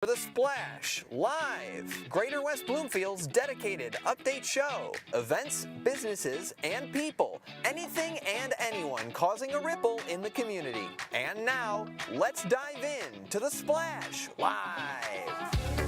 For the Splash Live, Greater West Bloomfield's dedicated update show. Events, businesses, and people. Anything and anyone causing a ripple in the community. And now, let's dive in to the Splash Live.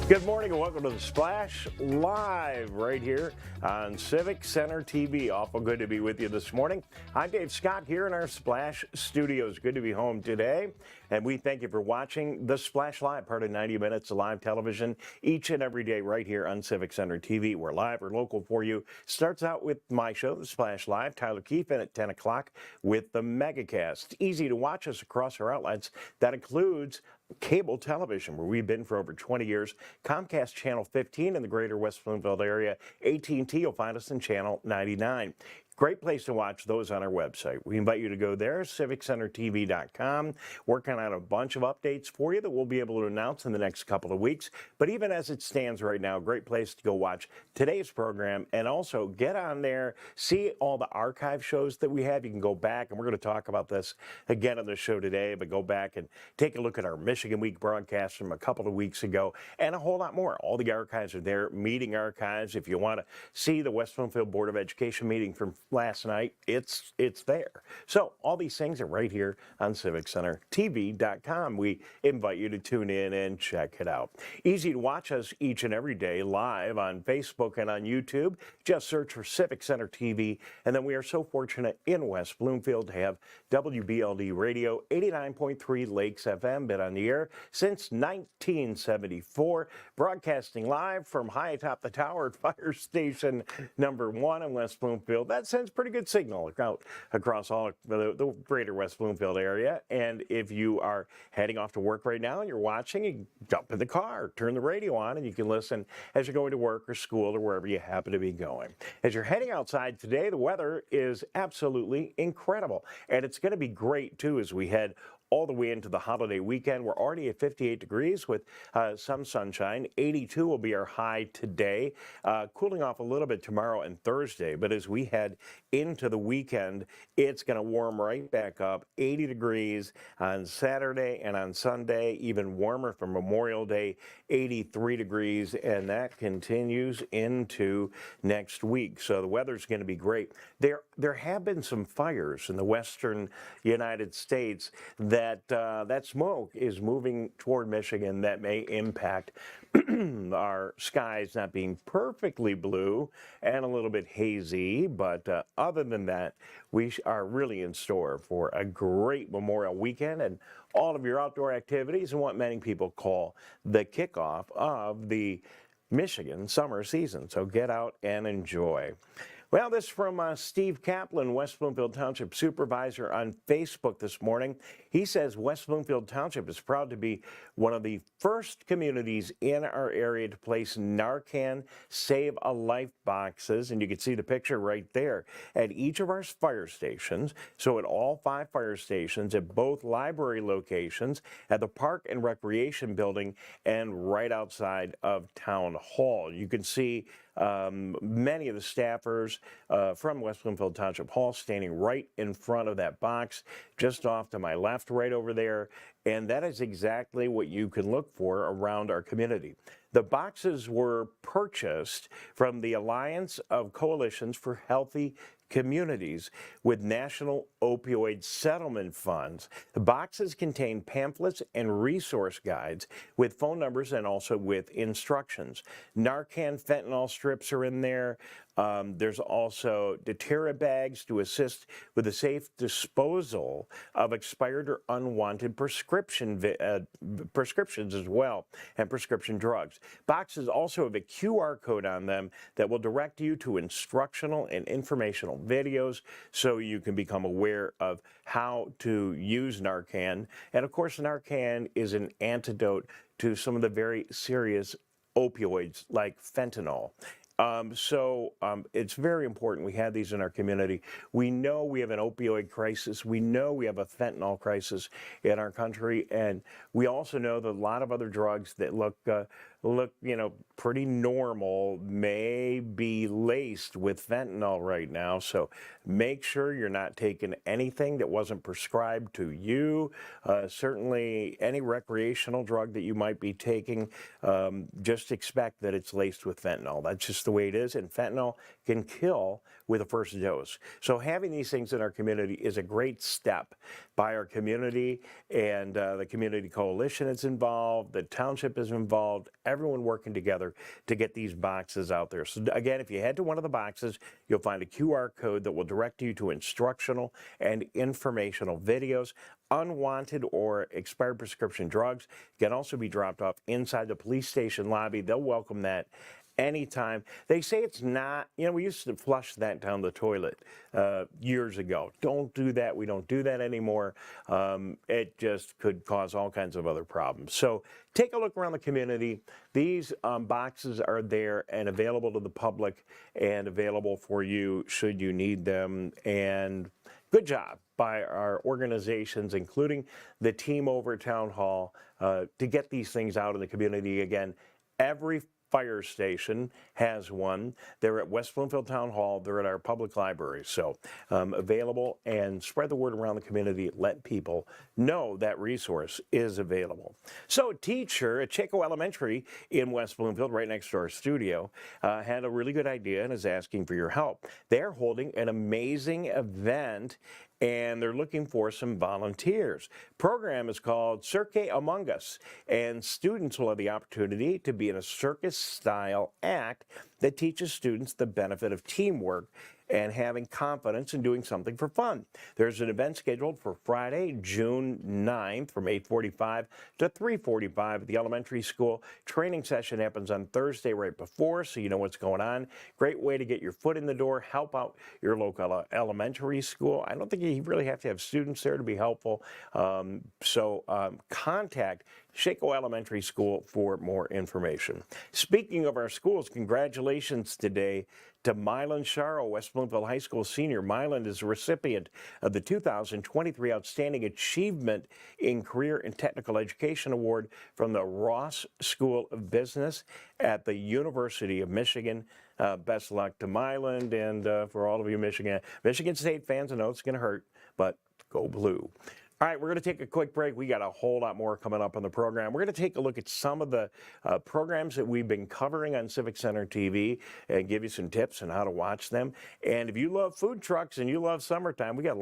Good morning and welcome to the Splash Live right here on Civic Center TV. Awful good to be with you this morning. I'm Dave Scott here in our Splash studios. Good to be home today. And we thank you for watching the Splash Live, part of 90 minutes of live television each and every day right here on Civic Center TV. We're live or local for you. Starts out with my show, the Splash Live. Tyler Keefe in at 10 o'clock with the Megacast. Easy to watch us across our outlets. That includes cable television, where we've been for over 20 years. Comcast Channel 15 in the greater West Bloomfield area. AT&T, you'll find us in Channel 99. Great place to watch those on our website. We invite you to go there, civiccentertv.com. Working on a bunch of updates for you that we'll be able to announce in the next couple of weeks. But even as it stands right now, great place to go watch today's program and also get on there, see all the archive shows that we have. You can go back, and we're going to talk about this again on the show today, but go back and take a look at our Michigan Week broadcast from a couple of weeks ago and a whole lot more. All the archives are there, meeting archives. If you want to see the West Bloomfield Board of Education meeting from last night, it's there. So all these things are right here on civiccentertv.com. We invite you to tune in and check it out. Easy to watch us each and every day live on Facebook and on YouTube. Just search for Civic Center TV. And then we are so fortunate in West Bloomfield to have WBLD Radio 89.3 Lakes FM, been on the air since 1974, broadcasting live from high atop the tower at Fire Station number 1 in West Bloomfield. That sends pretty good signal out across all the greater West Bloomfield area. And if you are heading off to work right now and you're watching, you jump in the car, turn the radio on, and you can listen as you're going to work or school or wherever you happen to be going. As you're heading outside today, the weather is absolutely incredible. And it's going to be great, too, as we head all the way into the holiday weekend. We're already at 58 degrees with some sunshine. 82 will be our high today, cooling off a little bit tomorrow and Thursday. But as we head into the weekend, it's going to warm right back up. 80 degrees on Saturday and on Sunday, even warmer for Memorial Day, 83 degrees, and that continues into next week. So the weather's going to be great. There have been some fires in the western United States that smoke is moving toward Michigan that may impact our skies not being perfectly blue and a little bit hazy. But other than that, we are really in store for a great Memorial weekend and all of your outdoor activities and what many people call the kickoff of the Michigan summer season. So get out and enjoy. Well, this from Steve Kaplan, West Bloomfield Township Supervisor, on Facebook this morning. He says West Bloomfield Township is proud to be one of the first communities in our area to place Narcan Save a Life boxes, and you can see the picture right there, at each of our fire stations. So at all 5 fire stations, at both library locations, at the Park and Recreation Building, and right outside of Town Hall. You can see many of the staffers from West Bloomfield Township Hall standing right in front of that box, just off to my left, right over there. And that is exactly what you can look for around our community. The boxes were purchased from the Alliance of Coalitions for Healthy Communities with National Opioid Settlement Funds. The boxes contain pamphlets and resource guides with phone numbers and also with instructions. Narcan fentanyl strips are in there. There's also Deterra bags to assist with the safe disposal of expired or unwanted prescriptions as well, and prescription drugs. Boxes also have a QR code on them that will direct you to instructional and informational videos so you can become aware of how to use Narcan. And of course, Narcan is an antidote to some of the very serious opioids like fentanyl. It's very important we have these in our community. We know we have an opioid crisis. We know we have a fentanyl crisis in our country. And we also know that a lot of other drugs that look look, pretty normal may be laced with fentanyl right now. So make sure you're not taking anything that wasn't prescribed to you. Certainly any recreational drug that you might be taking, just expect that it's laced with fentanyl. That's just the way it is. And fentanyl can kill with a first dose. So having these things in our community is a great step by our community, and the community coalition is involved, the township is involved, everyone working together to get these boxes out there. So again, if you head to one of the boxes, you'll find a QR code that will direct you to instructional and informational videos. Unwanted or expired prescription drugs can also be dropped off inside the police station lobby. They'll welcome that anytime. They say it's not, we used to flush that down the toilet years ago. Don't do that. We don't do that anymore. It just could cause all kinds of other problems. So take a look around the community. These boxes are there and available to the public and available for you should you need them. And good job by our organizations, including the team over at Town Hall, to get these things out in the community. Again, every fire station has one. They're at West Bloomfield Town Hall. They're at our public library. So available, and spread the word around the community. Let people know that resource is available. So a teacher at Chaco Elementary in West Bloomfield, right next to our studio, had a really good idea and is asking for your help. They're holding an amazing event, and they're looking for some volunteers. Program is called Cirque Among Us, and students will have the opportunity to be in a circus-style act that teaches students the benefit of teamwork and having confidence in doing something for fun. There's an event scheduled for Friday, June 9th from 8:45 to 3:45 at the elementary school. Training session happens on Thursday right before, so you know what's going on. Great way to get your foot in the door, help out your local elementary school. I don't think you really have to have students there to be helpful. Contact Chaco Elementary School for more information. Speaking of our schools, congratulations today to Mylan Sharo, West Bloomfield High School senior. Mylan is a recipient of the 2023 Outstanding Achievement in Career and Technical Education Award from the Ross School of Business at the University of Michigan. Best luck to Mylan, and for all of you Michigan State fans, I know it's going to hurt, but go blue. All right, we're going to take a quick break. We got a whole lot more coming up on the program. We're going to take a look at some of the programs that we've been covering on Civic Center TV and give you some tips on how to watch them. And if you love food trucks and you love summertime, we got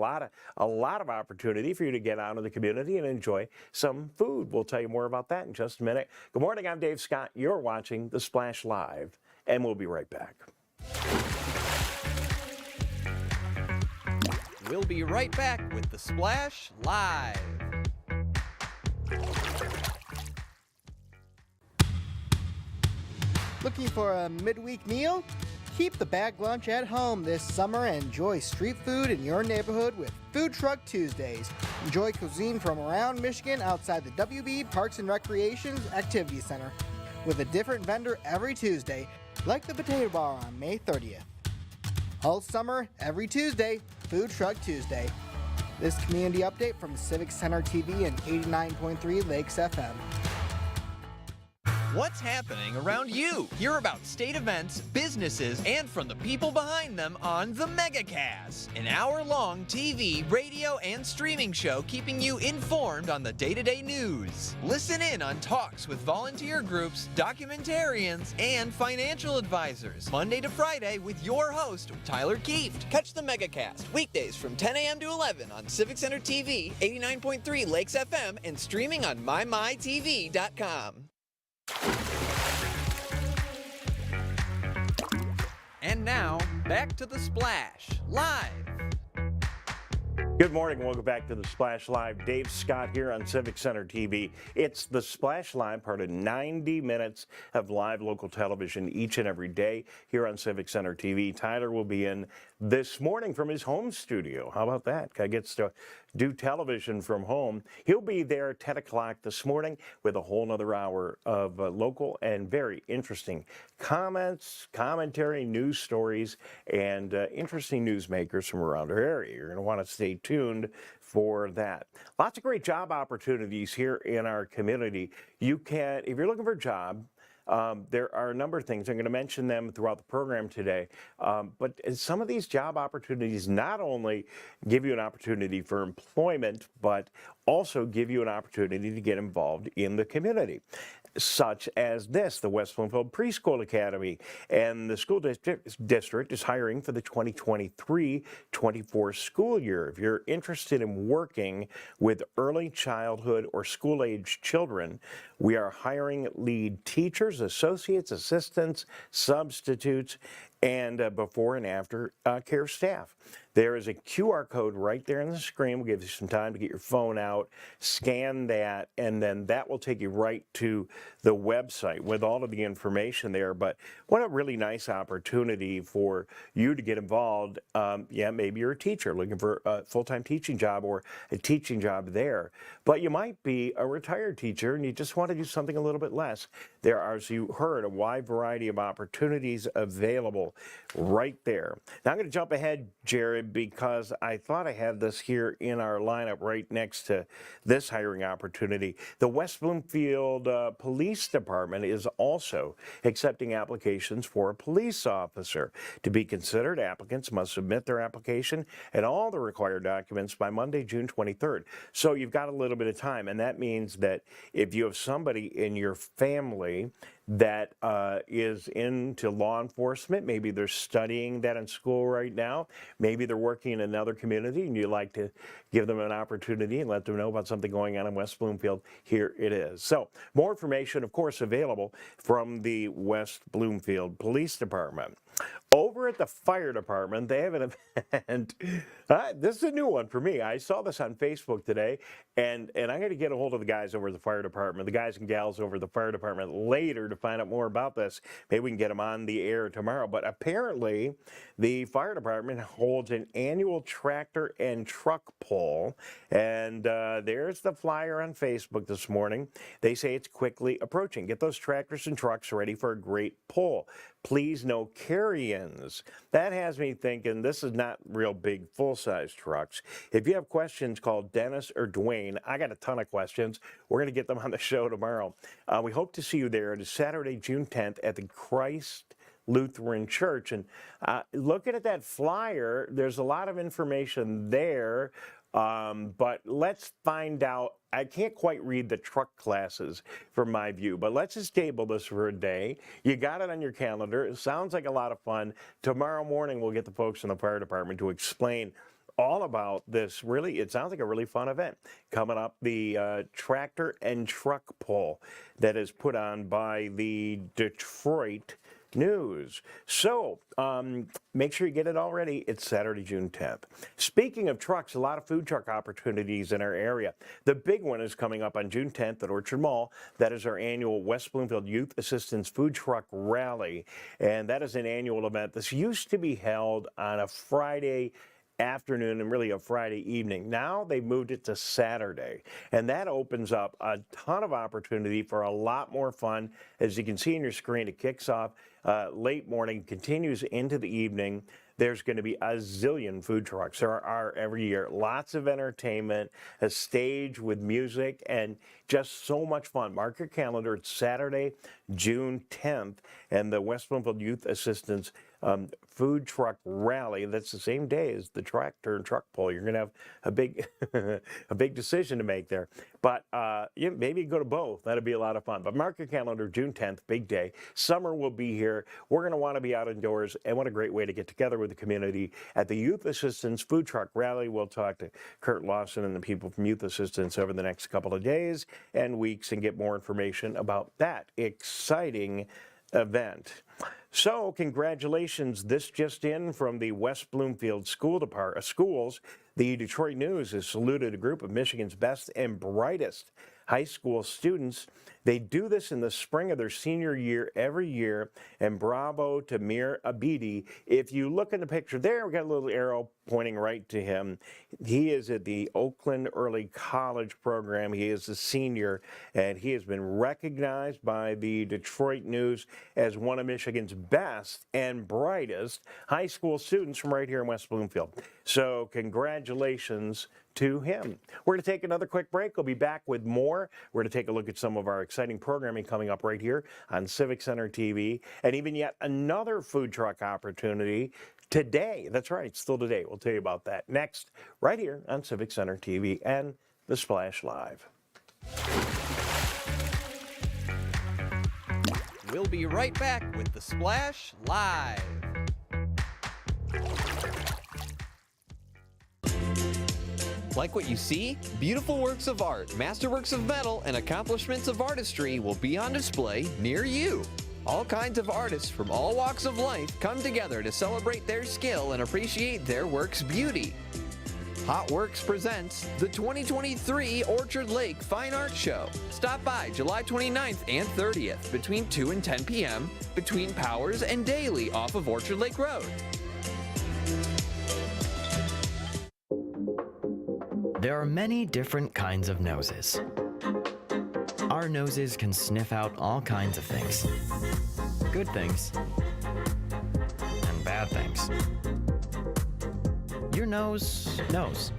a lot of opportunity for you to get out in the community and enjoy some food. We'll tell you more about that in just a minute. Good morning, I'm Dave Scott. You're watching The Splash Live, and we'll be right back. We'll be right back with The Splash Live. Looking for a midweek meal? Keep the bag lunch at home this summer and enjoy street food in your neighborhood with Food Truck Tuesdays. Enjoy cuisine from around Michigan outside the WB Parks and Recreation's Activity Center with a different vendor every Tuesday, like the Potato Bar on May 30th. All summer, every Tuesday, Food Truck Tuesday. This community update from Civic Center TV and 89.3 Lakes FM. What's happening around you? Hear about state events, businesses, and from the people behind them on The MegaCast, an hour-long TV, radio, and streaming show keeping you informed on the day-to-day news. Listen in on talks with volunteer groups, documentarians, and financial advisors, Monday to Friday with your host, Tyler Kieft. Catch The MegaCast weekdays from 10 a.m. to 11 on Civic Center TV, 89.3 Lakes FM, and streaming on mymytv.com. And now, back to The Splash Live. Good morning. Welcome back to The Splash Live. Dave Scott here on Civic Center TV. It's The Splash Live, part of 90 minutes of live local television each and every day here on Civic Center TV. Tyler will be in this morning from his home studio. How about that? Guy gets to do television from home. He'll be there at 10 o'clock this morning with a whole nother hour of local and very interesting comments, commentary, news stories, and interesting newsmakers from around our area. You're going to want to stay tuned for that. Lots of great job opportunities here in our community. You can, if you're looking for a job, There are a number of things. I'm going to mention them throughout the program today. But some of these job opportunities not only give you an opportunity for employment, but also give you an opportunity to get involved in the community, such as this, the West Bloomfield Preschool Academy. And the school district is hiring for the 2023-24 school year. If you're interested in working with early childhood or school-age children, we are hiring lead teachers, associates, assistants, substitutes, and before and after care staff. There is a QR code right there on the screen. We'll give you some time to get your phone out, scan that, and then that will take you right to the website with all of the information there. But what a really nice opportunity for you to get involved. Yeah, maybe you're a teacher looking for a full-time teaching job or a teaching job there. But you might be a retired teacher and you just want to do something a little bit less. There are, as you heard, a wide variety of opportunities available right there. Now I'm going to jump ahead, Jared, because I thought I had this here in our lineup right next to this hiring opportunity. The West Bloomfield Police Department is also accepting applications for a police officer. To be considered, applicants must submit their application and all the required documents by Monday, June 23rd. So you've got a little bit of time, and that means that if you have somebody in your family that is into law enforcement, maybe they're studying that in school right now, maybe they're working in another community and you'd like to give them an opportunity and let them know about something going on in West Bloomfield, here it is. So more information, of course, available from the West Bloomfield Police Department. Over at the fire department, they have an event. This is a new one for me. I saw this on Facebook today, and I'm going to get a hold of the guys over at the fire department, the guys and gals over at the fire department later to find out more about this. Maybe we can get them on the air tomorrow. But apparently, the fire department holds an annual tractor and truck pull, and there's the flyer on Facebook this morning. They say it's quickly approaching. Get those tractors and trucks ready for a great pull. Please no carry-ins. That has me thinking this is not real big full-size trucks. If you have questions, call Dennis or Dwayne. I got a ton of questions. We're going to get them on the show tomorrow. We hope to see you there. It is Saturday, June 10th at the Christ Lutheran Church. And looking at that flyer, there's a lot of information there. But let's find out. I can't quite read the truck classes from my view, but let's just table this for a day. You got it on your calendar. It sounds like a lot of fun. Tomorrow morning, we'll get the folks in the fire department to explain all about this. Really, it sounds like a really fun event coming up. The tractor and truck pull that is put on by the Detroit News. So make sure you get it all ready. It's Saturday, June 10th. Speaking of trucks, a lot of food truck opportunities in our area. The big one is coming up on June 10th at Orchard Mall. That is our annual West Bloomfield Youth Assistance Food Truck Rally, and that is an annual event. This used to be held on a Friday afternoon and really a Friday evening. Now they've moved it to Saturday, and that opens up a ton of opportunity for a lot more fun. As you can see on your screen, it kicks off late morning, continues into the evening. There's going to be a zillion food trucks. There are every year. Lots of entertainment, a stage with music, and just so much fun. Mark your calendar. It's Saturday, June 10th, and the West Bloomfield Youth Assistance Food Truck Rally. That's the same day as the tractor and truck pull. You're going to have a big, a big decision to make there. But maybe go to both. That'd be a lot of fun. But mark your calendar, June 10th, big day. Summer will be here. We're going to want to be out indoors, and what a great way to get together with the community at the Youth Assistance Food Truck Rally. We'll talk to Kurt Lawson and the people from Youth Assistance over the next couple of days and weeks and get more information about that exciting event. So congratulations. This just in from the West Bloomfield schools. The Detroit News has saluted a group of Michigan's best and brightest high school students. They do this in the spring of their senior year every year, and bravo to Mir Abidi. If you look in the picture there, we got a little arrow pointing right to him. He is at the Oakland Early College program. He is a senior, and he has been recognized by the Detroit News as one of Michigan's best and brightest high school students from right here in West Bloomfield. So congratulations to him. We're going to take another quick break. We'll be back with more. We're going to take a look at some of our exciting programming coming up right here on Civic Center TV, and even yet another food truck opportunity today. That's right, still today. We'll tell you about that next, right here on Civic Center TV and The Splash Live. We'll be right back with The Splash Live. Like what you see? Beautiful works of art, masterworks of metal, and accomplishments of artistry will be on display near you. All kinds of artists from all walks of life come together to celebrate their skill and appreciate their work's beauty. Hot Works presents the 2023 Orchard Lake Fine Art Show. Stop by July 29th and 30th between 2 and 10 p.m. between Powers and Daly off of Orchard Lake Road. There are many different kinds of noses. Our noses can sniff out all kinds of things. Good things and bad things. Your nose knows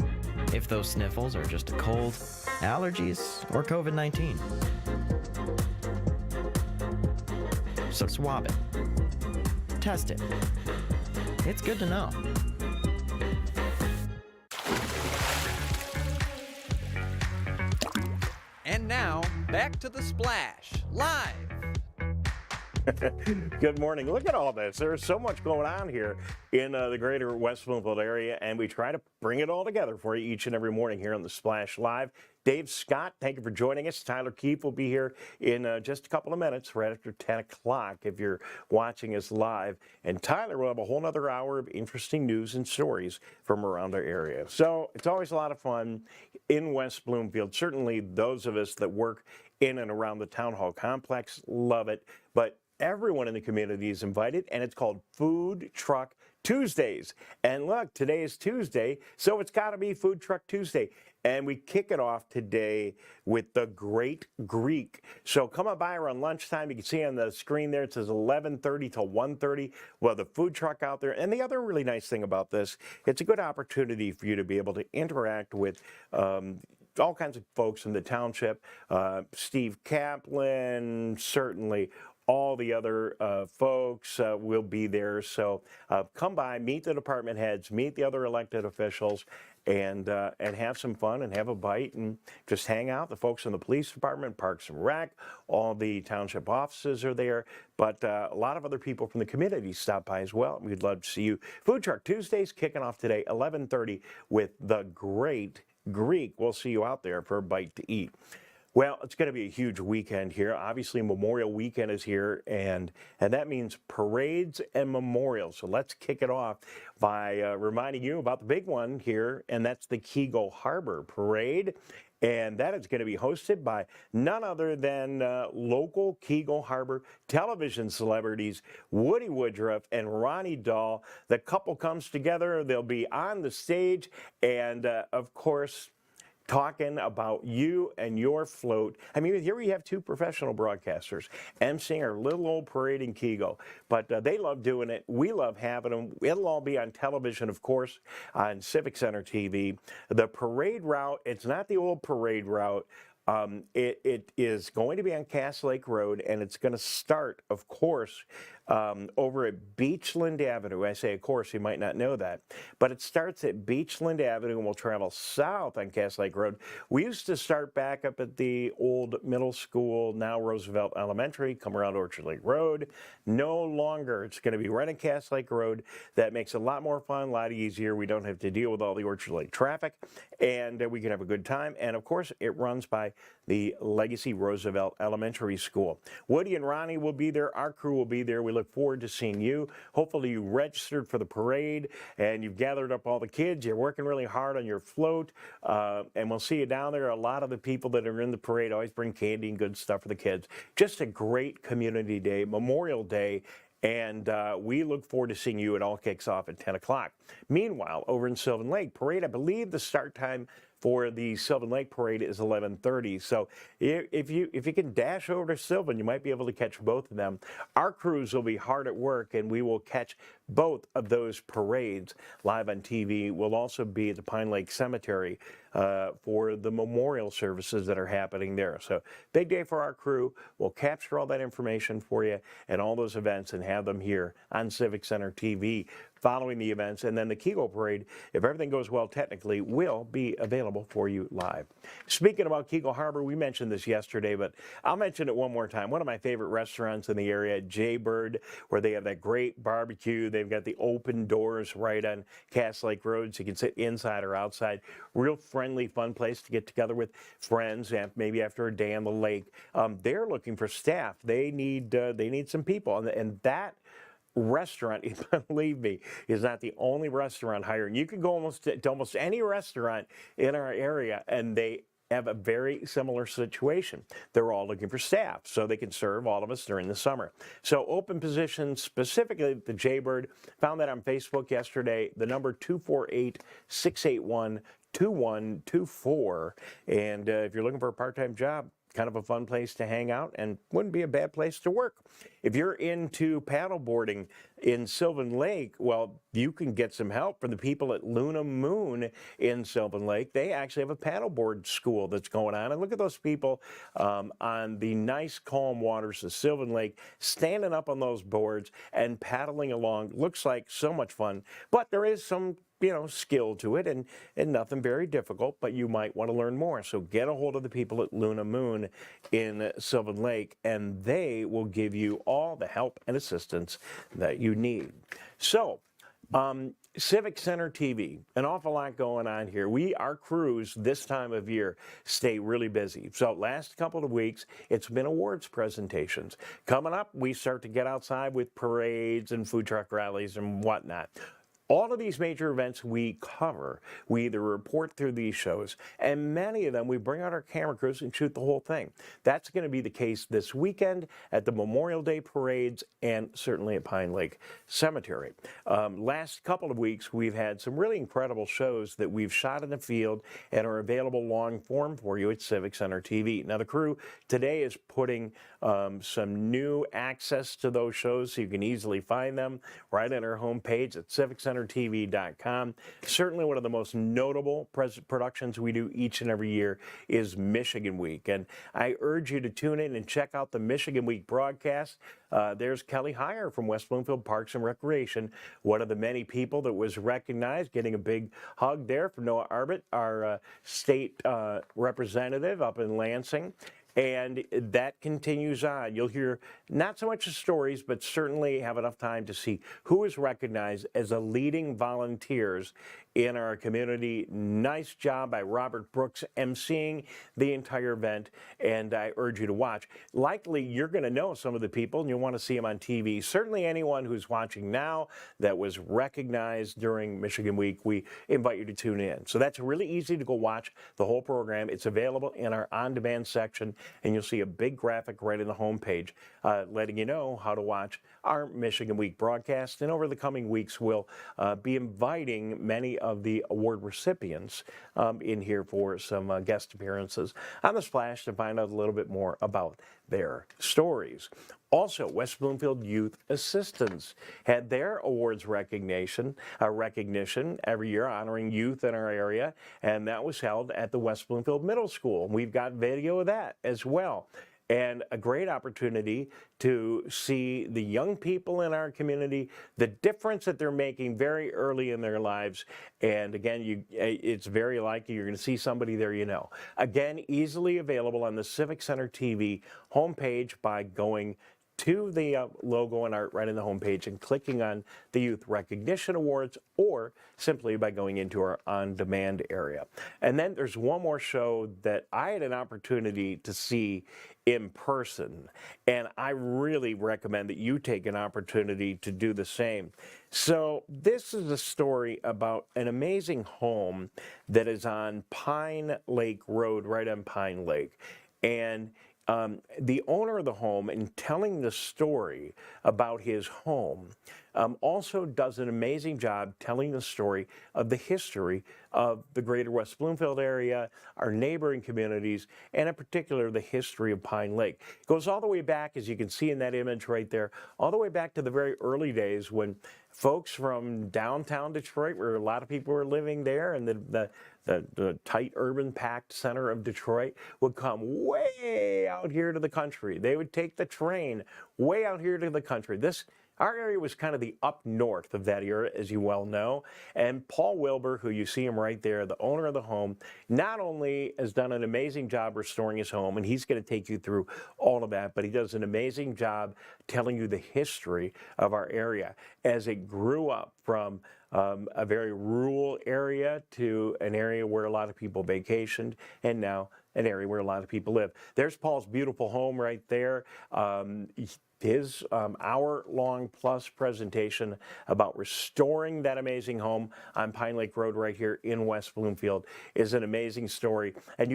if those sniffles are just a cold, allergies, or COVID-19. So swab it. Test it. It's good to know. And now, back to The Splash, live. Good morning. Look at all this. There's so much going on here in the greater West Bloomfield area, and we try to bring it all together for you each and every morning here on The Splash Live. Dave Scott, thank you for joining us. Tyler Keefe will be here in just a couple of minutes, right after 10 o'clock if you're watching us live. And Tyler will have a whole other hour of interesting news and stories from around our area. So it's always a lot of fun in West Bloomfield. Certainly those of us that work in and around the Town Hall complex love it. But everyone in the community is invited, and it's called Food Truck Tuesdays. And look, today is Tuesday, so it's got to be Food Truck Tuesday. And we kick it off today with the Great Greek. So come on by around lunchtime. You can see on the screen there, it says 11:30 to 1:30. Well, the food truck out there. And the other really nice thing about this, it's a good opportunity for you to be able to interact with all kinds of folks in the township. Steve Kaplan, certainly all the other folks will be there. So come by, meet the department heads, meet the other elected officials, and have some fun and have a bite and just hang out. The folks in the police department, Parks and Rec, all the township offices are there, but a lot of other people from the community stop by as well. We'd love to see you. Food Truck Tuesdays kicking off today, 11:30 with the Great Greek. We'll see you out there for a bite to eat. Well, it's going to be a huge weekend here. Obviously, Memorial Weekend is here, and that means parades and memorials. So let's kick it off by reminding you about the big one here, and that's the Keego Harbor Parade. And that is going to be hosted by none other than local Keego Harbor television celebrities Woody Woodruff and Ronnie Dahl. The couple comes together. They'll be on the stage, and of course, talking about you and your float. I mean, here we have two professional broadcasters emceeing our little old parade in Keego. But they love doing it. We love having them. It'll all be on television, of course, on Civic Center TV. The parade route, it's not the old parade route. It is going to be on Cass Lake Road, and it's going to start, of course, over at Beachland Avenue. I say, of course, you might not know that, but it starts at Beachland Avenue and will travel south on Cass Lake Road. We used to start back up at the old middle school, now Roosevelt Elementary, come around Orchard Lake Road. No longer. It's going to be right on Cass Lake Road. That makes it a lot more fun, a lot easier. We don't have to deal with all the Orchard Lake traffic, and we can have a good time. And, of course, it runs by the Legacy Roosevelt Elementary School. Woody and Ronnie will be there. Our crew will be there. We look forward to seeing you. Hopefully you registered for the parade and you've gathered up all the kids. You're working really hard on your float, and we'll see you down there. A lot of the people that are in the parade always bring candy and good stuff for the kids. Just a great community day, Memorial Day, And we look forward to seeing you. It all kicks off at 10 o'clock. Meanwhile, over in Sylvan Lake Parade, I believe the start time for the Sylvan Lake Parade is 11:30. So if you can dash over to Sylvan, you might be able to catch both of them. Our crews will be hard at work, and we will catch both of those parades live on TV. We'll also be at the Pine Lake Cemetery for the memorial services that are happening there. So big day for our crew. We'll capture all that information for you and all those events and have them here on Civic Center TV following the events. And then the Kegel Parade, if everything goes well technically, will be available for you live. Speaking about Kegel Harbor, we mentioned this yesterday, but I'll mention it one more time. One of my favorite restaurants in the area, Jaybird, where they have that great barbecue. They've got the open doors right on Cass Lake Road, so you can sit inside or outside. Real friendly, fun place to get together with friends, and maybe after a day on the lake. They're looking for staff. They need some people, and that restaurant, believe me, is not the only restaurant hiring. You can go to almost any restaurant in our area, and they have a very similar situation. They're all looking for staff so they can serve all of us during the summer. So open positions, specifically the Jaybird, found that on Facebook yesterday. The number 248-681-2124. And if you're looking for a part-time job, kind of a fun place to hang out and wouldn't be a bad place to work. If you're into paddleboarding in Sylvan Lake, well, you can get some help from the people at Luna Moon in Sylvan Lake. They actually have a paddleboard school that's going on. And look at those people on the nice, calm waters of Sylvan Lake, standing up on those boards and paddling along. Looks like so much fun, but there is some skill to it and nothing very difficult, but you might want to learn more. So get a hold of the people at Luna Moon in Sylvan Lake, and they will give you all the help and assistance that you need. So, Civic Center TV, an awful lot going on here. Our crews this time of year stay really busy. So last couple of weeks, it's been awards presentations. Coming up, we start to get outside with parades and food truck rallies and whatnot. All of these major events we cover, we either report through these shows, and many of them we bring out our camera crews and shoot the whole thing. That's going to be the case this weekend at the Memorial Day parades and certainly at Pine Lake Cemetery. Last couple of weeks, we've had some really incredible shows that we've shot in the field and are available long form for you at Civic Center TV. Now, the crew today is putting some new access to those shows so you can easily find them right on our homepage at CivicCenterTV.com. Certainly one of the most notable productions we do each and every year is Michigan Week. And I urge you to tune in and check out the Michigan Week broadcast. There's Kelly Heyer from West Bloomfield Parks and Recreation, one of the many people that was recognized, getting a big hug there from Noah Arbit, our state representative up in Lansing. And that continues on. You'll hear not so much the stories, but certainly have enough time to see who is recognized as the leading volunteers in our community. Nice job by Robert Brooks emceeing the entire event, and I urge you to watch. Likely you're going to know some of the people and you'll want to see them on TV. Certainly anyone who's watching now that was recognized during Michigan Week, we invite you to tune in. So that's really easy to go watch the whole program. It's available in our on-demand section, and you'll see a big graphic right in the homepage letting you know how to watch our Michigan Week broadcast. And over the coming weeks, we'll be inviting many of the award recipients in here for some guest appearances on The Splash to find out a little bit more about their stories. Also, West Bloomfield Youth Assistance had their awards recognition every year honoring youth in our area, and that was held at the West Bloomfield Middle School. We've got video of that as well. And a great opportunity to see the young people in our community, the difference that they're making very early in their lives. And again, it's very likely you're going to see somebody there you know. Again, easily available on the Civic Center TV homepage by going to the logo and art right in the homepage and clicking on the Youth Recognition Awards, or simply by going into our on-demand area. And then there's one more show that I had an opportunity to see in person, and I really recommend that you take an opportunity to do the same. So this is a story about an amazing home that is on Pine Lake Road, right on Pine Lake. And the owner of the home, in telling the story about his home, also does an amazing job telling the story of the history of the greater West Bloomfield area, our neighboring communities, and in particular the history of Pine Lake. It goes all the way back, as you can see in that image right there, all the way back to the very early days when folks from downtown Detroit, where a lot of people were living there, and the tight urban packed center of Detroit, would come way out here to the country. They would take the train way out here to the country. Our area was kind of the up north of that era, as you well know. And Paul Wilbur, who you see him right there, the owner of the home, not only has done an amazing job restoring his home, and he's going to take you through all of that, but he does an amazing job telling you the history of our area as it grew up from a very rural area to an area where a lot of people vacationed, and now an area where a lot of people live. There's Paul's beautiful home right there. His hour-long plus presentation about restoring that amazing home on Pine Lake Road right here in West Bloomfield is an amazing story. And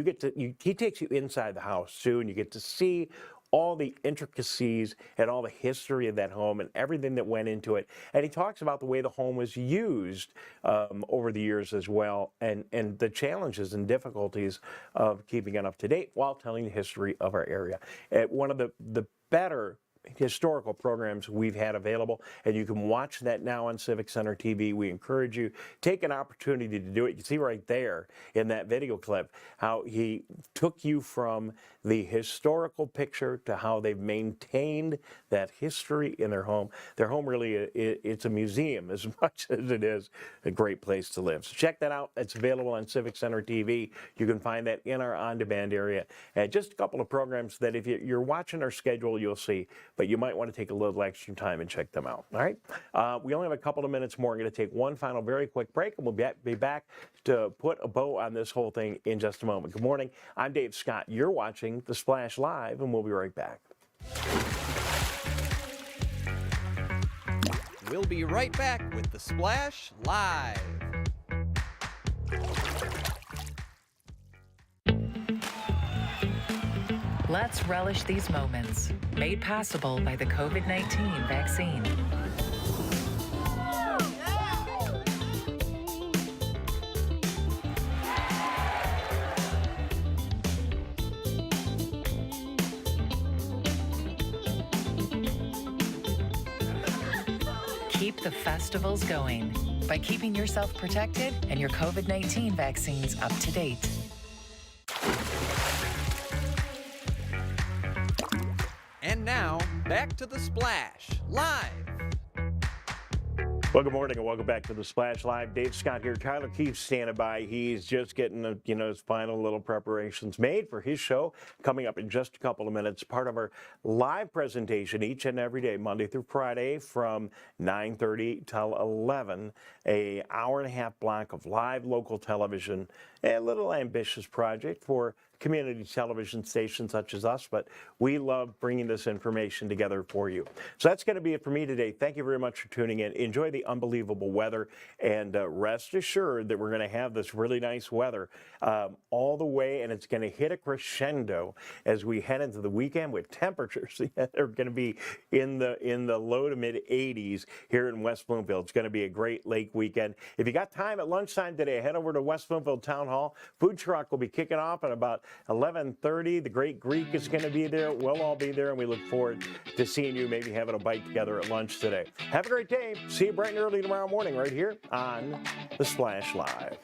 he takes you inside the house too, and you get to see all the intricacies and all the history of that home and everything that went into it. And he talks about the way the home was used over the years as well, and the challenges and difficulties of keeping it up to date while telling the history of our area. One of the better historical programs we've had available, and you can watch that now on Civic Center TV. We encourage you, take an opportunity to do it. You see right there in that video clip how he took you from the historical picture to how they've maintained that history in their home. Their home really, it's a museum as much as it is a great place to live. So check that out. It's available on Civic Center TV. You can find that in our on-demand area. And just a couple of programs that if you're watching our schedule, you'll see, but you might want to take a little extra time and check them out. All right? We only have a couple of minutes more. I'm going to take one final very quick break, and we'll be back to put a bow on this whole thing in just a moment. Good morning. I'm Dave Scott. You're watching The Splash Live, and we'll be right back. We'll be right back with The Splash Live. Let's relish these moments, made possible by the COVID-19 vaccine. Keep the festivals going by keeping yourself protected and your COVID-19 vaccines up to date. And now, back to The Splash Live. Well, good morning and welcome back to The Splash Live. Dave Scott here. Tyler Keefe's standing by. He's just getting, his final little preparations made for his show coming up in just a couple of minutes. Part of our live presentation each and every day, Monday through Friday from 9:30 till 11, an hour-and-a-half block of live local television, a little ambitious project for community television stations such as us, but we love bringing this information together for you. So that's going to be it for me today. Thank you very much for tuning in. Enjoy the unbelievable weather, and rest assured that we're going to have this really nice weather all the way, and it's going to hit a crescendo as we head into the weekend with temperatures that are going to be in the low to mid 80s here in West Bloomfield. It's going to be a great lake weekend. If you got time at lunchtime today, head over to West Bloomfield Town Hall. Food truck will be kicking off at about 11:30. The Great Greek is going to be there. We'll all be there, and we look forward to seeing you, maybe having a bite together at lunch today. Have a great day. See you bright and early tomorrow morning right here on The Splash Live.